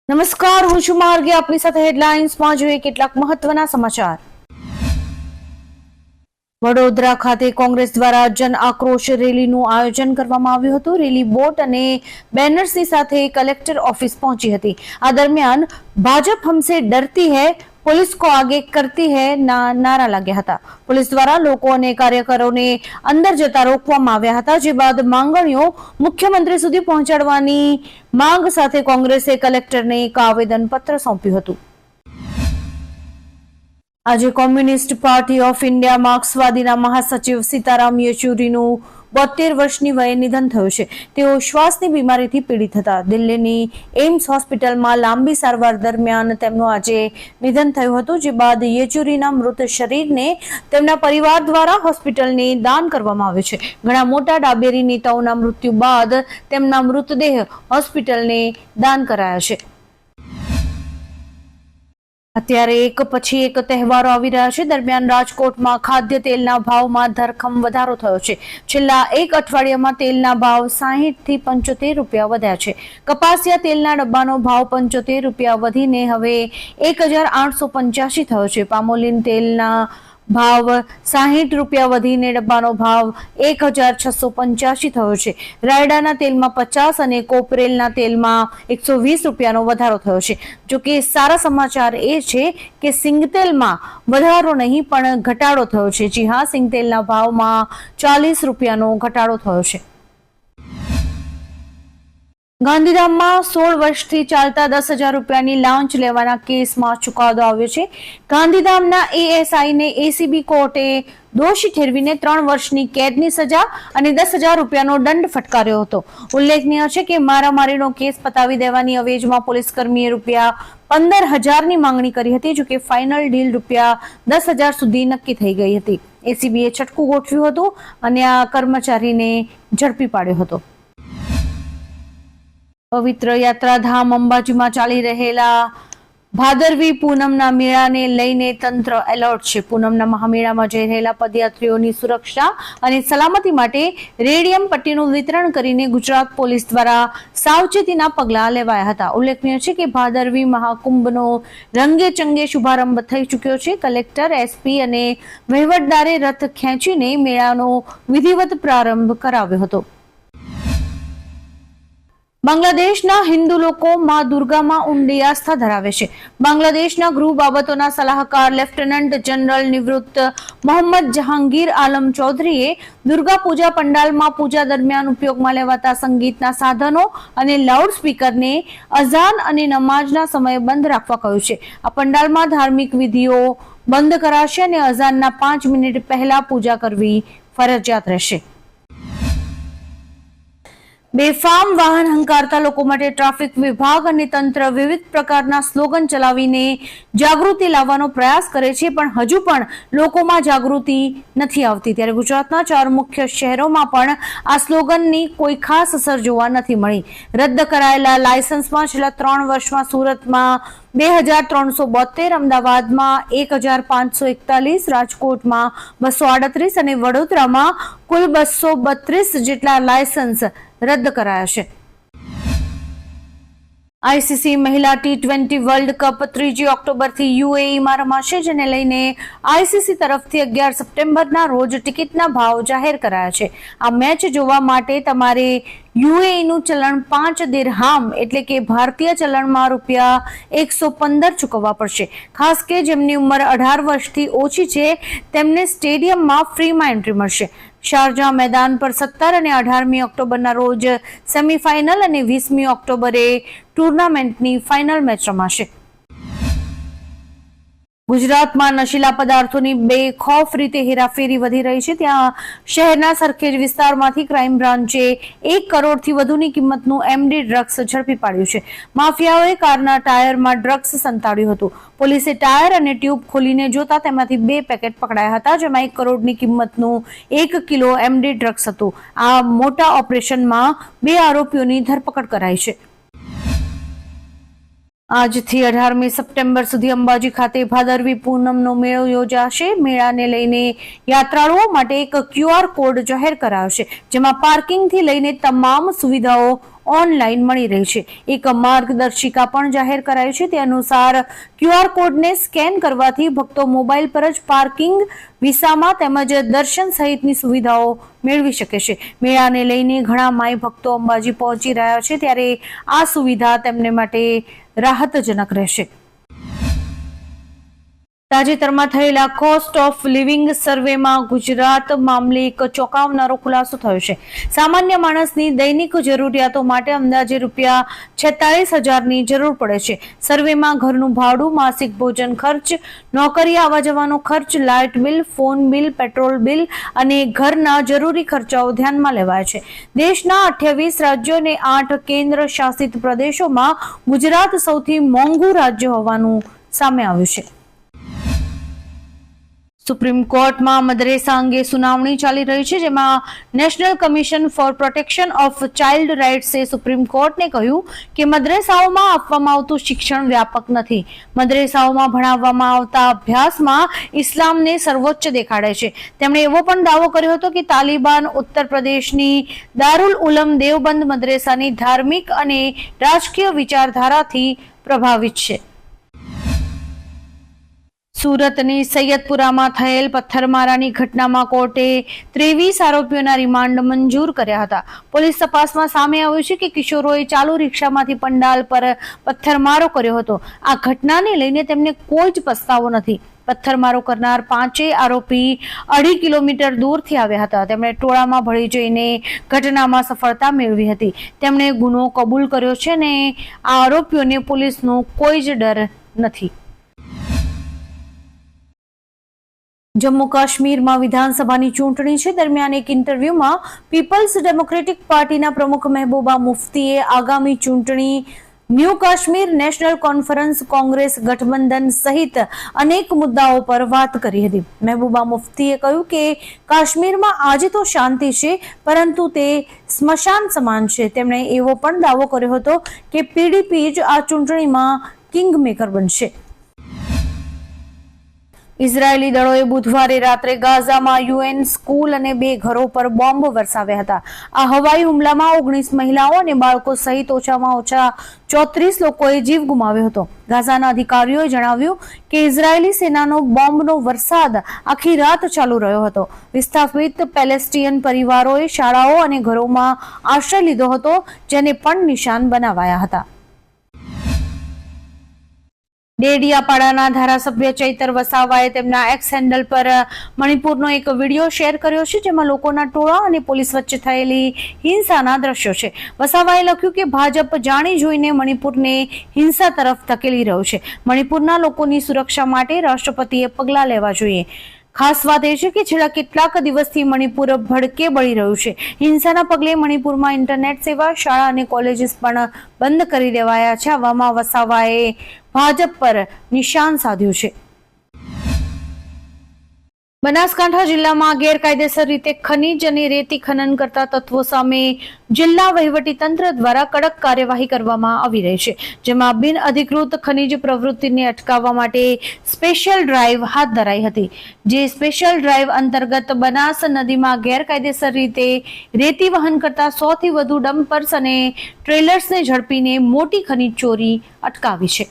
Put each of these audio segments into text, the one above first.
નમસ્કાર, હું છું માર્ગે. આપની સાથે હેડલાઇન્સમાં જોઈએ કેટલાક મહત્વના સમાચાર. વડોદરા ખાતે કોંગ્રેસ દ્વારા જન આક્રોશ રેલીનું આયોજન કરવામાં આવ્યું હતું. રેલી બોટ અને બેનર્સની સાથે કલેક્ટર ઓફિસ પહોંચી હતી. આ દરમિયાન ભાજપ હમસે ડરતી હૈ, पुलिस को आगे करती है नारा लाग्या હતા. પોલીસ દ્વારા લોકો અને કાર્યકરોને અંદર જતા રોકવામાં આવ્યા હતા, જે બાદ માંગણીઓ મુખ્યમંત્રી સુધી પહોંચાડવાની માંગ સાથે કોંગ્રેસે કલેક્ટરને એક આવેદન પત્ર સોંપ્યું હતું. આજે કોમ્યુનિસ્ટ પાર્ટી ઓફ ઇન્ડિયા માર્ક્સવાદીના મહાસચિવ સીતારામ યેચુરીનું 72 વર્ષની વયે નિધન થયું છે. તેઓ શ્વાસની બીમારીથી પીડિત હતા. દિલ્હીની એમ્સ હોસ્પિટલમાં લાંબી સારવાર દરમિયાન તેમનું આજે નિધન થયું હતું, જે બાદ યેચુરીના મૃત શરીરને તેમના પરિવાર દ્વારા હોસ્પિટલને દાન કરવામાં આવ્યું છે. ઘણા મોટા ડાબેરી નેતાઓના મૃત્યુ બાદ તેમના મૃતદેહ હોસ્પિટલને દાન કરાયા છે. અત્યારે એક પછી એક તહેવારો આવી રહ્યા છે. દરમિયાન રાજકોટમાં ખાદ્ય તેલના ભાવમાં ધરખમ વધારો થયો છે. છેલ્લા એક અઠવાડિયામાં તેલના ભાવ 60 થી 75 રૂપિયા વધ્યા છે. કપાસિયા તેલના ડબ્બાનો ભાવ 75 રૂપિયા વધીને હવે 1885 થયો છે. પામોલીન તેલના ભાવ 60 રૂપિયા વધીને ડબ્બાનો ભાવ 1685 થયો છે. રાયડાના તેલમાં 50 અને કોપરેલના તેલમાં 120 રૂપિયાનો વધારો થયો છે. જો કે સારા સમાચાર એ છે કે સિંગતેલમાં વધારો નહીં પણ ઘટાડો થયો છે. જી હા, સિંગતેલના ભાવમાં 40 રૂપિયાનો ઘટાડો થયો છે. ગાંધીધામમાં 16 વર્ષથી ચાલતા 10,000 રૂપિયાની લાંચ લેવાના કેસમાં ચુકાદો આવ્યો છે. ગાંધીધામના એએસઆઈને એસીબી કોર્ટે દોષી ઠેરવીને 3 વર્ષની કેદની સજા અને 10,000 રૂપિયાનો દંડ ફટકાર્યો હતો. ઉલ્લેખનીય છે કે મારામારીનો કેસ પતાવી દેવાની અવેજમાં પોલીસ કર્મીએ રૂપિયા 15,000ની માંગણી કરી હતી. જો કે ફાઇનલ ડીલ રૂપિયા 10,000 સુધી નક્કી થઈ ગઈ હતી. એસીબીએ છટકું ગોઠવ્યું હતું અને આ કર્મચારીને ઝડપી પાડ્યો હતો. પવિત્ર યાત્રાધામ અંબાજીમાં ચાલી રહેલા ભાદરવી પૂનમના મેળાને લઈને તંત્ર એલર્ટ છે. પૂનમના મહામેળામાં જઈ રહેલા પદયાત્રીઓની સુરક્ષા અને સલામતી માટે રેડિયમ પટ્ટીનું વિતરણ કરીને ગુજરાત પોલીસ દ્વારા સાવચેતીના પગલાં લેવાયા હતા. ઉલ્લેખનીય છે કે ભાદરવી મહાકુંભનો રંગે ચંગે શુભારંભ થઈ ચૂક્યો છે. કલેક્ટર, એસપી અને વહીવટદારે રથ ખેંચીને મેળાનો વિધિવત પ્રારંભ કરાવ્યો હતો. બાંગ્લાદેશના હિન્દુ લોકો માં દુર્ગામાં ઊંડી આસ્થા ધરાવે છે. બાંગ્લાદેશના ગૃહ બાબતોના સલાહકાર લેફ્ટનન્ટ જનરલ નિવૃત્ત મોહમ્મદ જહાંગીર આલમ ચૌધરીએ દુર્ગા પૂજા પંડાલમાં પૂજા દરમિયાન ઉપયોગમાં લેવાતા સંગીતના સાધનો અને લાઉડ સ્પીકરને અઝાન અને નમાઝના સમયે બંધ રાખવા કહ્યું છે. આ પંડાલમાં ધાર્મિક વિધિઓ બંધ કરાશે અને અઝાનના 5 મિનિટ પહેલા પૂજા કરવી ફરજિયાત રહેશે. બેફામ વાહન હંકારતા લોકો માટે ટ્રાફિક વિભાગ અને તંત્ર વિવિધ પ્રકારના સ્લોગન ચલાવીને જાગૃતિ લાવવાનો પ્રયાસ કરે છે, પણ હજુ પણ લોકોમાં જાગૃતિ નથી આવતી. ત્યારે ગુજરાતના 4 મુખ્ય શહેરોમાં પણ આ સ્લોગનની કોઈ ખાસ અસર જોવા નથી મળી. રદ કરાયેલા લાયસન્સમાં છેલ્લા 3 વર્ષમાં સુરતમાં 2,372, અમદાવાદમાં 1,541, રાજકોટમાં 238 અને વડોદરામાં કુલ 232 જેટલા લાયસન્સ રદ કરાયા છે. આઈસીસી મહિલા T20 વર્લ્ડ કપ 3 ઓક્ટોબરથી યુએઈમાં રમાશે, જેને લઈને આઈસીસી તરફથી 11 સપ્ટેમ્બરના રોજ ટિકિટના ભાવ જાહેર કરાયા છે. આ મેચ જોવા માટે તમારે યુએઈનું ચલણ 5 દિરહામ એટલે કે ભારતીય ચલણમાં રૂપિયા 115 ચૂકવવા પડશે. ખાસ કે જેમની ઉંમર 18 વર્ષથી ઓછી છે તેમને સ્ટેડિયમમાં ફ્રીમાં એન્ટ્રી મળશે. શારજા મેદાન પર 17 અને 18મી ઓક્ટોબરના રોજ સેમીફાઇનલ અને 20મી ઓક્ટોબરે ટુર્નામેન્ટની ફાઇનલ મેચ રમાશે. ગુજરાતમાં નશીલા પદાર્થોની બેખોફ રીતે હેરાફેરી વધી રહી છે. ત્યાં શહેરના સરખેજ વિસ્તારમાંથી ક્રાઇમ બ્રાન્ચે 1 કરોડથી વધુની કિંમતનું એમડી ડ્રગ્સ ઝડપી પાડ્યું છે. માફિયાઓએ કારના ટાયરમાં ડ્રગ્સ સંતાડ્યું હતું. પોલીસે ટાયર અને ટ્યુબ ખોલીને જોતા તેમાંથી 2 પેકેટ પકડાયા હતા, જેમાં 1 કરોડની કિંમતનું 1 કિલો એમડી ડ્રગ્સ હતું. આ મોટા ઓપરેશનમાં 2 આરોપીઓની ધરપકડ કરાઈ છે. આજથી 18મી સપ્ટેમ્બર સુધી અંબાજી ખાતે ભાદરવી પૂનમનો મેળો યોજાશે. મેળાને લઈને યાત્રાળુઓ માટે એક QR કોડ જાહેર કરાયો છે, જેમાં પાર્કિંગથી લઈને તમામ સુવિધાઓ ઓનલાઈન મળી રહી છે. એક માર્ગદર્શિકા પણ જાહેર કરાઈ છે. તે અનુસાર QR કોડને સ્કેન કરવાથી ભક્તો મોબાઈલ પર જ પાર્કિંગ, વિસામા તેમજ દર્શન સહિતની સુવિધાઓ મેળવી શકે છે. મેળાને લઈને ઘણા માઈ ભક્તો અંબાજી પહોંચી રહ્યા છે, ત્યારે આ સુવિધા તેમને માટે રાહતજનક રહેશે. તાજેતરમાં થયેલા કોસ્ટ ઓફ લિવિંગ સર્વેમાં ગુજરાત મામલે એક ચોંકાવનારો ખુલાસો થયો છે. સામાન્ય માણસની દૈનિક જરૂરિયાતો માટે અંદાજે ₹46,000ની જરૂર પડે છે. સર્વેમાં ઘરનું ભાડું, માસિક ભોજન ખર્ચ, નોકરી આવવા જવાનો ખર્ચ, light bill, phone bill, petrol bill અને ઘરના જરૂરી ખર્ચાઓ ધ્યાનમાં લેવાયા છે. દેશના 28 રાજ્યો અને 8 કેન્દ્ર શાસિત પ્રદેશોમાં ગુજરાત સૌથી મોંઘું રાજ્ય હોવાનું સામે આવ્યું છે. સુપ્રીમ કોર્ટમાં મદરેસા અંગે સુનાવણી ચાલી રહી છે, જેમાં national commission for protection of child રાઇટ્સે સુપ્રીમ કોર્ટને કહ્યું કે મદરેસાઓમાં આપવામાં આવતું શિક્ષણ વ્યાપક નથી. મદરેસાઓમાં ભણાવવામાં આવતા અભ્યાસમાં ઇસ્લામને સર્વોચ્ચ દેખાડે છે. તેમણે એવો પણ દાવો કર્યો હતો કે તાલિબાન ઉત્તર પ્રદેશની દારુલ ઉલમ દેવબંદ મદરેસાની ધાર્મિક અને રાજકીય વિચારધારાથી પ્રભાવિત છે. સુરતની સૈયદપુરામાં થયેલ પથ્થરમારાની ઘટનામાં કોર્ટે 23 આરોપીઓના રિમાન્ડ મંજૂર કર્યા હતા. પોલીસ તપાસમાં સામે આવ્યું છે કે કિશોરોએ ચાલુ રિક્ષામાંથી પંડાલ પર પથ્થરમારો કર્યો હતો. આ ઘટનાને લઈને તેમને કોઈ જ પસ્તાવો નથી. પથ્થરમારો કરનાર 5 આરોપી 2.5 કિલોમીટર દૂરથી આવ્યા હતા. તેમણે ટોળામાં ભળી જઈને ઘટનામાં સફળતા મેળવી હતી. તેમણે ગુનો કબૂલ કર્યો છે અને આ આરોપીઓને પોલીસનો કોઈ જ ડર નથી. જમ્મુ કાશ્મીરમાં વિધાનસભાની ચૂંટણી છે. દરમિયાન એક ઇન્ટરવ્યુમાં પીપલ્સ ડેમોક્રેટિક પાર્ટીના પ્રમુખ મહેબૂબા મુફ્તીએ આગામી ચૂંટણી, new Kashmir national conference, Congress ગઠબંધન સહિત અનેક મુદ્દાઓ પર વાત કરી હતી. મહેબૂબા મુફ્તીએ કહ્યું કે કાશ્મીરમાં આજે તો શાંતિ છે, પરંતુ તે સ્મશાન સમાન છે. તેમણે એવો પણ દાવો કર્યો હતો કે PDP જ આ ચૂંટણીમાં કિંગમેકર બનશે. ઇઝરાયેલી દળોએ બુધવારે રાત્રે ગાઝામાં UN સ્કૂલ અને 2 ઘરો પર બોમ્બ વરસાવ્યા હતા. આ હવાઈ હુમલામાં 19 મહિલાઓ અને બાળકો સહિત ઓછામાં ઓછા 34 લોકોએ જીવ ગુમાવ્યો હતો. ગાઝાના અધિકારીઓએ જણાવ્યું કે ઇઝરાયેલી સેનાનો બોમ્બનો વરસાદ આખી રાત ચાલુ રહ્યો હતો. વિસ્થાપિત પેલેસ્ટિયન પરિવારોએ શાળાઓ અને ઘરોમાં આશ્રય લીધો હતો, જેને પણ નિશાન બનાવાયા હતા. ડેડિયાપાડાના ધારાસભ્ય ચૈતર વસાવાએ તેમના એક્સ હેન્ડલ પર મણિપુરનો એક વિડીયો શેર કર્યો છે, જેમાં લોકોના ટોળા અને પોલીસ વચ્ચે થયેલી હિંસાના દ્રશ્યો છે. વસાવાએ લખ્યું કે ભાજપ જાણી જોઈને મણિપુરને હિંસા તરફ ધકેલી રહ્યું છે. મણિપુરના લોકોની સુરક્ષા માટે રાષ્ટ્રપતિએ પગલાં લેવા જોઈએ. ખાસ વાત એ છે કે છેલ્લા કેટલાક દિવસથી મણિપુર ભડકે બળી રહ્યું છે. હિંસાના પગલે મણિપુરમાં ઇન્ટરનેટ સેવા, શાળા અને કોલેજીસ પણ બંધ કરી દેવાયા છે. આવામાં વસાવાએ ભાજપ પર નિશાન સાધ્યું છે. બનાસકાંઠા જિલ્લામાં ગેરકાયદેસર રીતે ખનીજ અને રેતી ખનન કરતા તત્વો સામે જિલ્લા વહીવટીતંત્ર દ્વારા કડક કાર્યવાહી કરવામાં આવી રહી છે, જેમાં બિન અધિકૃત ખનીજ પ્રવૃત્તિને અટકાવવા માટે સ્પેશિયલ ડ્રાઈવ હાથ ધરાઈ હતી. જે સ્પેશિયલ ડ્રાઈવ અંતર્ગત બનાસ નદીમાં ગેરકાયદેસર રીતે રેતી વહન કરતા 100 થી વધુ ડમ્પર્સ અને ટ્રેલર્સને ઝડપીને મોટી ખનીજ ચોરી અટકાવી છે.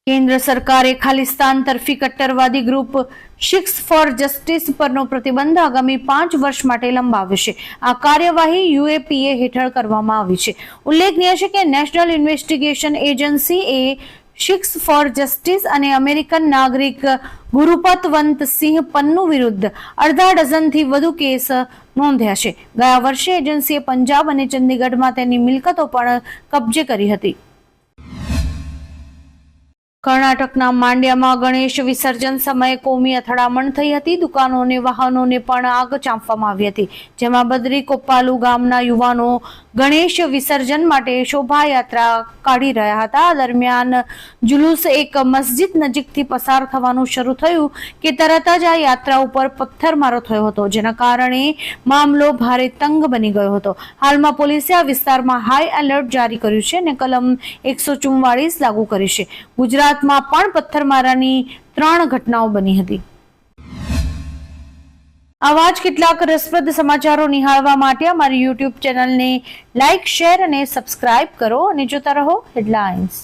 કેન્દ્ર સરકારે ખાલિસ્તાન તરફી કટ્ટરવાદી ગ્રુપ શિક્સ ફોર જસ્ટિસ પરનો પ્રતિબંધ આગામી 5 વર્ષ માટે લંબાવ્યો છે. આ કાર્યવાહી UAPA હેઠળ કરવામાં આવી છે. ઉલ્લેખનીય છે કે નેશનલ ઇન્વેસ્ટિગેશન એજન્સી એ શિક્સ ફોર જસ્ટિસ અને અમેરિકન નાગરિક ગુરુપતવંત સિંહ પન્નુ વિરુદ્ધ 1/2 ડઝનથી વધુ કેસ નોંધ્યા છે. ગયા વર્ષે એજન્સીએ પંજાબ અને ચંદીગઢમાં તેની મિલકતો પણ કબજે કરી હતી. કર્ણાટકના માંડ્યામાં ગણેશ વિસર્જન સમયે કોમી અથડામણ થઈ હતી. દુકાનો અને વાહનોને પણ આગ ચાંપવામાં આવી હતી, જેમાં બદરી કોપ્પાલુ ગામના યુવાનો ગણેશ વિસર્જન માટે શોભાયાત્રા કાઢી રહ્યા હતા. દરમિયાન જુલુસ એક મસ્જિદ નજીકથી પસાર થવાનું શરૂ થયું કે તરત જ આ યાત્રા ઉપર પથ્થરમારો થયો હતો, જેના કારણે મામલો ભારે તંગ બની ગયો હતો. હાલમાં પોલીસે આ વિસ્તારમાં હાઈ એલર્ટ જારી કર્યું છે અને કલમ 144 લાગુ કરી છે. ગુજરાતમાં પણ પથ્થરમારાની 3 ઘટનાઓ બની હતી. આવા જ કેટલાક રસપ્રદ સમાચારો નિહાળવા માટે અમારી યુટ્યુબ ચેનલને લાઇક, શેર અને સબસ્ક્રાઇબ કરો અને જોતા રહો હેડલાઇન્સ.